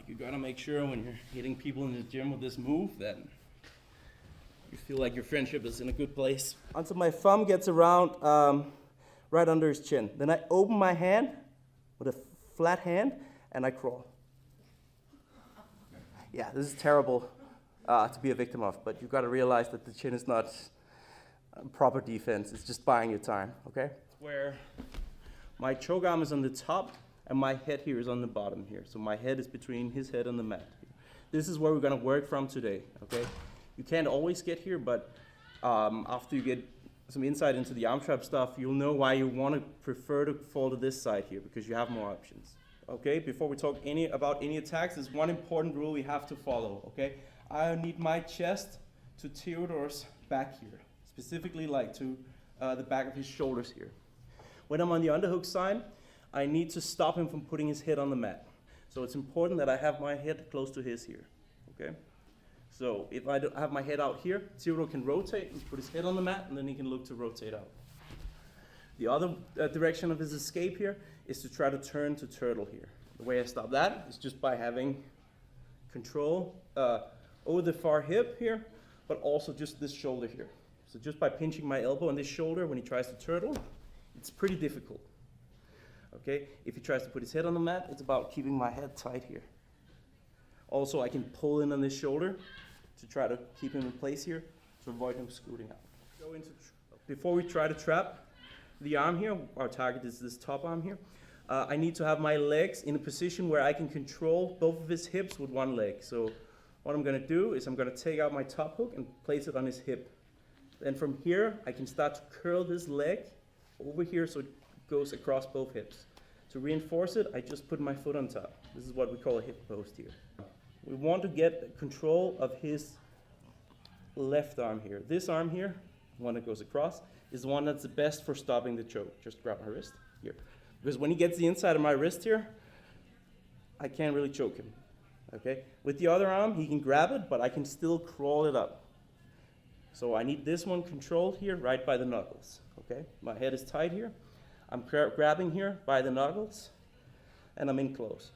Like, you gotta make sure when you're hitting people in the gym with this move that you feel like your friendship is in a good place. Until my thumb gets around right under his chin. Then I open my hand with a flat hand and I crawl. Yeah, this is terrible to be a victim of, but you've got to realize that the chin is not proper defense. It's just buying your time, okay? Where my choke arm is on the top and my head here is on the bottom here. So my head is between his head and the mat. This is where we're going to work from today, okay? You can't always get here, but after you get some insight into the arm trap stuff, you'll know why you want to prefer to fall to this side here, because you have more options. Okay, before we talk about any attacks, there's one important rule we have to follow, okay? I need my chest to Theodore's back here, specifically like to the back of his shoulders here. When I'm on the underhook side, I need to stop him from putting his head on the mat. So it's important that I have my head close to his here, okay? So if I have my head out here, Theodore can rotate and put his head on the mat, and then he can look to rotate out. The other direction of his escape here is to try to turn to turtle here. The way I stop that is just by having control over the far hip here, but also just this shoulder here. So just by pinching my elbow on this shoulder when he tries to turtle, it's pretty difficult. Okay, if he tries to put his head on the mat, it's about keeping my head tight here. Also, I can pull in on this shoulder to try to keep him in place here to avoid him scooting out. Before we try to trap the arm here, our target is this top arm here. I need to have my legs in a position where I can control both of his hips with one leg. So what I'm going to do is I'm going to take out my top hook and place it on his hip. Then from here, I can start to curl this leg over here so it goes across both hips. To reinforce it, I just put my foot on top. This is what we call a hip post here. We want to get control of his left arm here. This arm here, the one that goes across, is the one that's the best for stopping the choke. Just grab my wrist here. Because when he gets the inside of my wrist here, I can't really choke him, okay? With the other arm, he can grab it, but I can still crawl it up. So I need this one controlled here, right by the knuckles, okay? My head is tight here. I'm grabbing here by the knuckles, and I'm in close.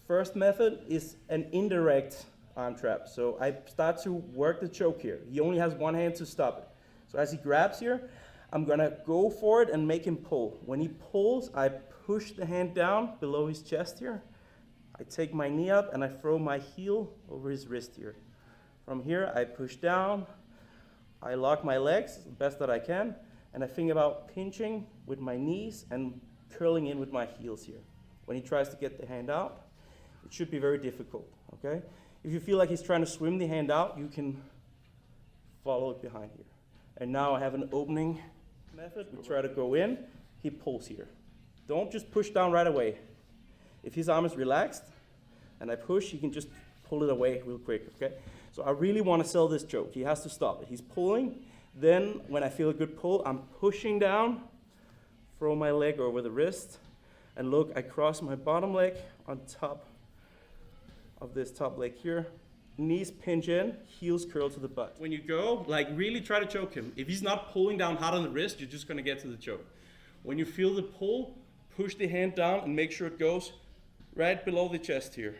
First method is an indirect arm trap. So I start to work the choke here. He only has one hand to stop it. So as he grabs here, I'm gonna go for it and make him pull. When he pulls, I push the hand down below his chest here. I take my knee up and I throw my heel over his wrist here. From here, I push down, I lock my legs the best that I can, and I think about pinching with my knees and curling in with my heels here. When he tries to get the hand out, it should be very difficult, okay? If you feel like he's trying to swim the hand out, you can follow it behind here. And now I have an opening method. We try to go in, he pulls here. Don't just push down right away. If his arm is relaxed and I push, he can just pull it away real quick, okay? So I really want to sell this choke. He has to stop it. He's pulling. Then when I feel a good pull, I'm pushing down, throw my leg over the wrist, and look, I cross my bottom leg on top of this top leg here. Knees pinch in, heels curl to the butt. When you go, like really try to choke him. If he's not pulling down hard on the wrist, you're just gonna get to the choke. When you feel the pull, push the hand down and make sure it goes right below the chest here.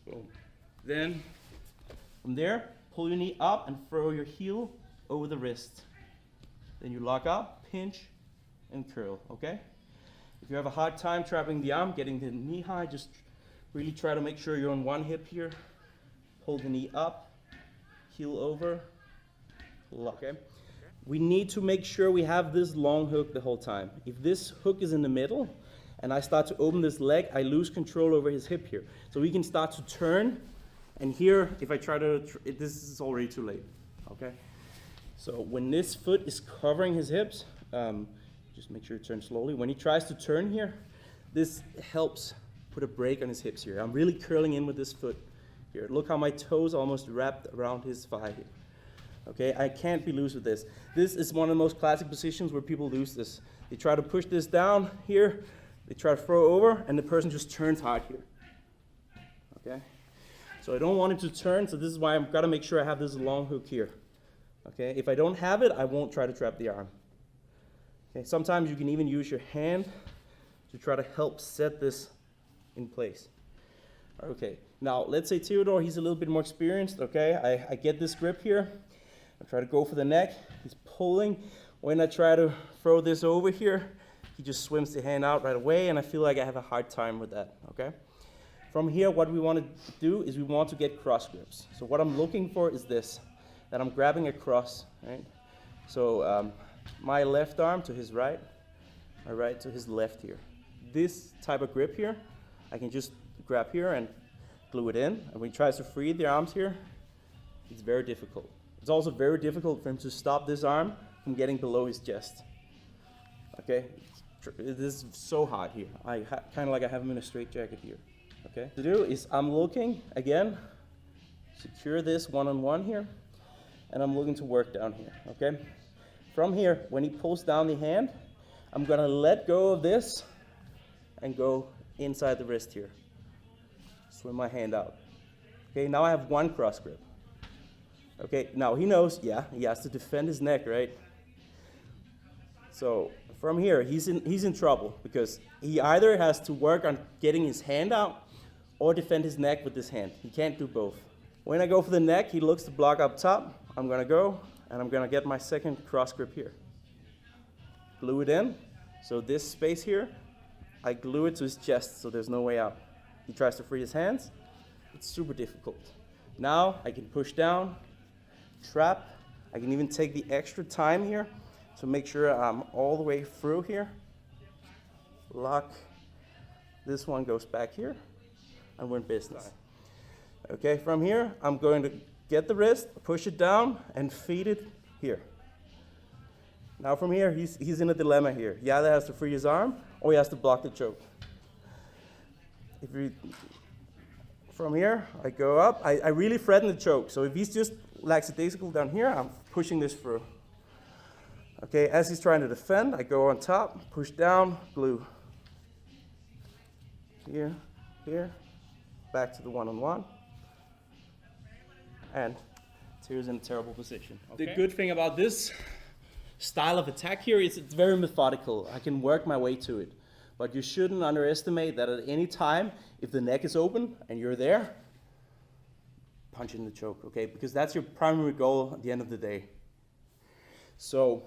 Boom. Then from there, pull your knee up and throw your heel over the wrist. Then you lock up, pinch, and curl, okay? If you have a hard time trapping the arm, getting the knee high, just really try to make sure you're on one hip here. Pull the knee up, heel over, lock. Okay? We need to make sure we have this long hook the whole time. If this hook is in the middle and I start to open this leg, I lose control over his hip here. So we can start to turn, and here, if I try to, this is already too late, okay? So when this foot is covering his hips, just make sure you turn slowly. When he tries to turn here, this helps put a break on his hips here. I'm really curling in with this foot here. Look how my toes almost wrapped around his thigh here. Okay, I can't be loose with this. This is one of the most classic positions where people lose this. They try to push this down here, they try to throw over, and the person just turns hard here. Okay, so I don't want him to turn, so this is why I've got to make sure I have this long hook here. Okay, if I don't have it, I won't try to trap the arm. Okay, sometimes you can even use your hand to try to help set this in place. Okay, now let's say Theodore, he's a little bit more experienced, okay? I get this grip here. I try to go for the neck. He's pulling. When I try to throw this over here, he just swims the hand out right away, and I feel like I have a hard time with that, okay? From here, what we want to do is we want to get cross grips. So what I'm looking for is this, that I'm grabbing across, right? So my left arm to his right, my right to his left here. This type of grip here, I can just grab here and glue it in. And when he tries to free the arms here, it's very difficult. It's also very difficult for him to stop this arm from getting below his chest. Okay, this is so hard here. Kind of like I have him in a straitjacket here. Okay, to do is I'm looking again, secure this one-on-one here, and I'm looking to work down here. Okay, from here, when he pulls down the hand, I'm gonna let go of this and go inside the wrist here. Swim my hand out. Okay, now I have one cross grip. Okay, now he knows, yeah, he has to defend his neck, right? So from here, he's in trouble because he either has to work on getting his hand out or defend his neck with this hand. He can't do both. When I go for the neck, he looks to block up top. I'm gonna go and I'm gonna get my second cross grip here. Glue it in. So this space here, I glue it to his chest so there's no way out. He tries to free his hands. It's super difficult. Now I can push down, trap. I can even take the extra time here to make sure I'm all the way through here. Lock. This one goes back here, and we're in business. Okay, from here, I'm going to get the wrist, push it down, and feed it here. Now from here, he's in a dilemma here. He either has to free his arm, or he has to block the choke. From here, I go up. I really threaten the choke. So if he's just lackadaisical down here, I'm pushing this through. Okay, as he's trying to defend, I go on top, push down, glue. Here, here, back to the one-on-one. And Tyr's in a terrible position. Okay. The good thing about this style of attack here is it's very methodical. I can work my way to it. But you shouldn't underestimate that at any time, if the neck is open and you're there, punch in the choke, okay? Because that's your primary goal at the end of the day. So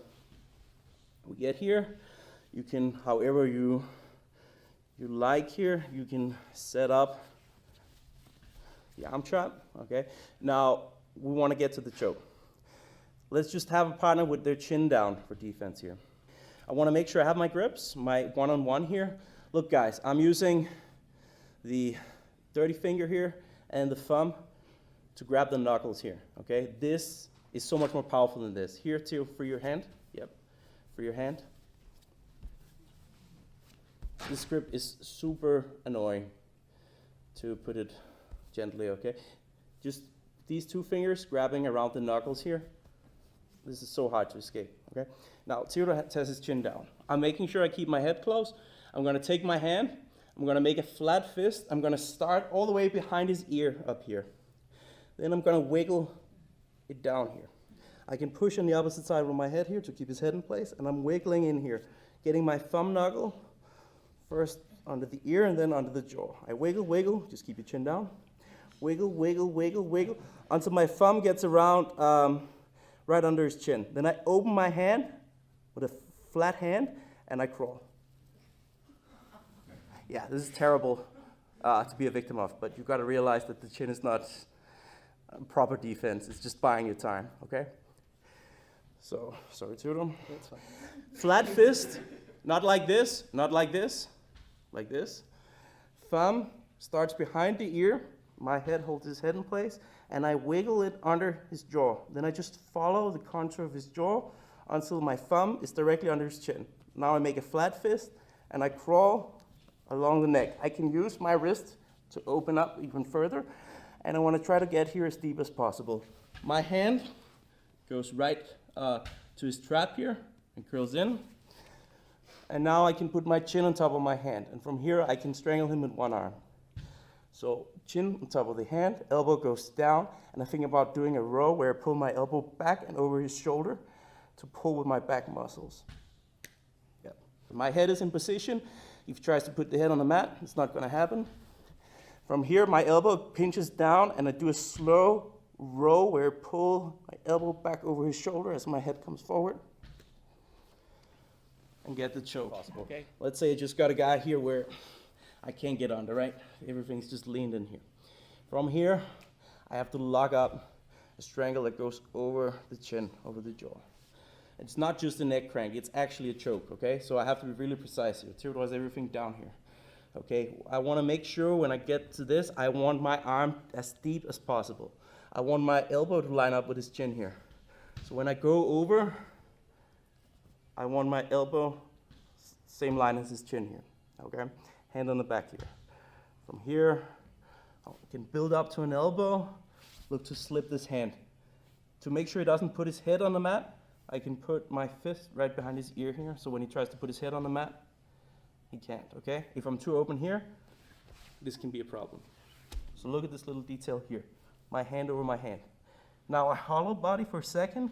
we get here. You can, however you like here, you can set up the arm trap, okay? Now, we want to get to the choke. Let's just have a partner with their chin down for defense here. I want to make sure I have my grips, my one-on-one here. Look, guys, I'm using the dirty finger here and the thumb to grab the knuckles here, okay? This is so much more powerful than this. Here, too, free your hand. Yep, free your hand. This grip is super annoying, to put it gently, okay? Just these two fingers grabbing around the knuckles here. This is so hard to escape, okay? Now, Theodore has his chin down. I'm making sure I keep my head close. I'm gonna take my hand, I'm gonna make a flat fist. I'm gonna start all the way behind his ear up here. Then I'm gonna wiggle it down here. I can push on the opposite side with my head here to keep his head in place, and I'm wiggling in here, getting my thumb knuckle first under the ear and then under the jaw. I wiggle, wiggle, just keep your chin down. Wiggle, wiggle, wiggle, wiggle, until my thumb gets around right under his chin. Then I open my hand with a flat hand and I crawl. Yeah, this is terrible to be a victim of, but you've got to realize that the chin is not proper defense. It's just buying your time, okay? So, sorry, Theodore. That's fine. Flat fist, not like this, not like this, like this. Thumb starts behind the ear. My head holds his head in place, and I wiggle it under his jaw. Then I just follow the contour of his jaw until my thumb is directly under his chin. Now I make a flat fist, and I crawl along the neck. I can use my wrist to open up even further, and I want to try to get here as deep as possible. My hand goes right to his trap here and curls in. And now I can put my chin on top of my hand, and from here I can strangle him with one arm. So chin on top of the hand, elbow goes down, and I think about doing a row where I pull my elbow back and over his shoulder to pull with my back muscles. My head is in position. If he tries to put the head on the mat, it's not going to happen. From here, my elbow pinches down, and I do a slow row where I pull my elbow back over his shoulder as my head comes forward and get the choke. Possible. Okay. Let's say I just got a guy here where I can't get under, right? Everything's just leaned in here. From here, I have to lock up a strangle that goes over the chin, over the jaw. It's not just a neck crank, it's actually a choke, okay? So I have to be really precise here. Territorize everything down here. Okay, I want to make sure when I get to this, I want my arm as deep as possible. I want my elbow to line up with his chin here. So when I go over, I want my elbow same line as his chin here, okay? Hand on the back here. From here, I can build up to an elbow, look to slip this hand. To make sure he doesn't put his head on the mat, I can put my fist right behind his ear here, so when he tries to put his head on the mat, he can't, okay? If I'm too open here, this can be a problem. So look at this little detail here. My hand over my hand. Now I hollow body for a second,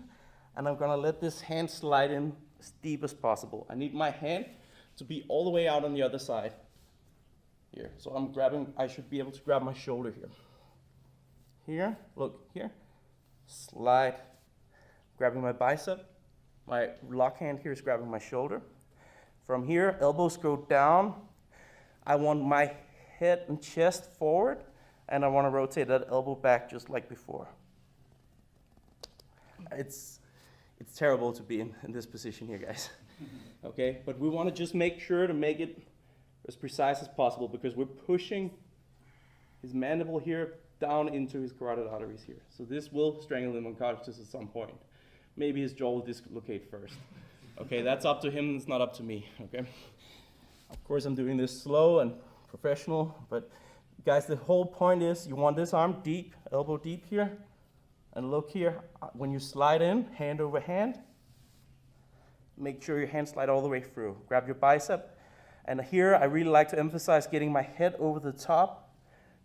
and I'm gonna let this hand slide in as deep as possible. I need my hand to be all the way out on the other side here. So I'm grabbing, I should be able to grab my shoulder here. Here, look, here. Slide, grabbing my bicep. My lock hand here is grabbing my shoulder. From here, elbows go down. I want my head and chest forward, and I want to rotate that elbow back just like before. It's terrible to be in this position here, guys. Okay, but we want to just make sure to make it as precise as possible because we're pushing his mandible here down into his carotid arteries here. So this will strangle him unconscious at some point. Maybe his jaw will dislocate first. Okay, that's up to him, it's not up to me, okay? Of course, I'm doing this slow and professional, but guys, the whole point is you want this arm deep, elbow deep here, and look here, when you slide in, hand over hand, make sure your hand slide all the way through. Grab your bicep, and here I really like to emphasize getting my head over the top,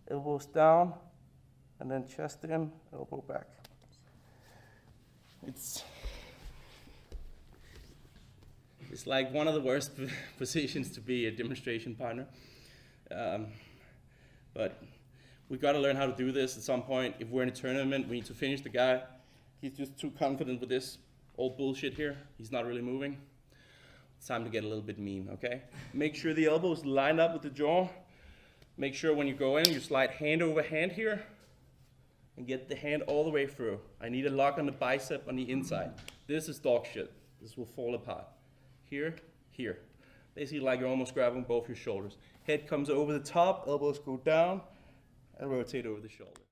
elbows down, and then chest in, elbow back. It's like one of the worst positions to be a demonstration partner. But we've got to learn how to do this at some point. If we're in a tournament, we need to finish the guy. He's just too confident with this old bullshit here. He's not really moving. It's time to get a little bit mean, okay? Make sure the elbows line up with the jaw. Make sure when you go in, you slide hand over hand here and get the hand all the way through. I need a lock on the bicep on the inside. This is dog shit. This will fall apart. Here, here. Basically like you're almost grabbing both your shoulders. Head comes over the top, elbows go down, and rotate over the shoulder.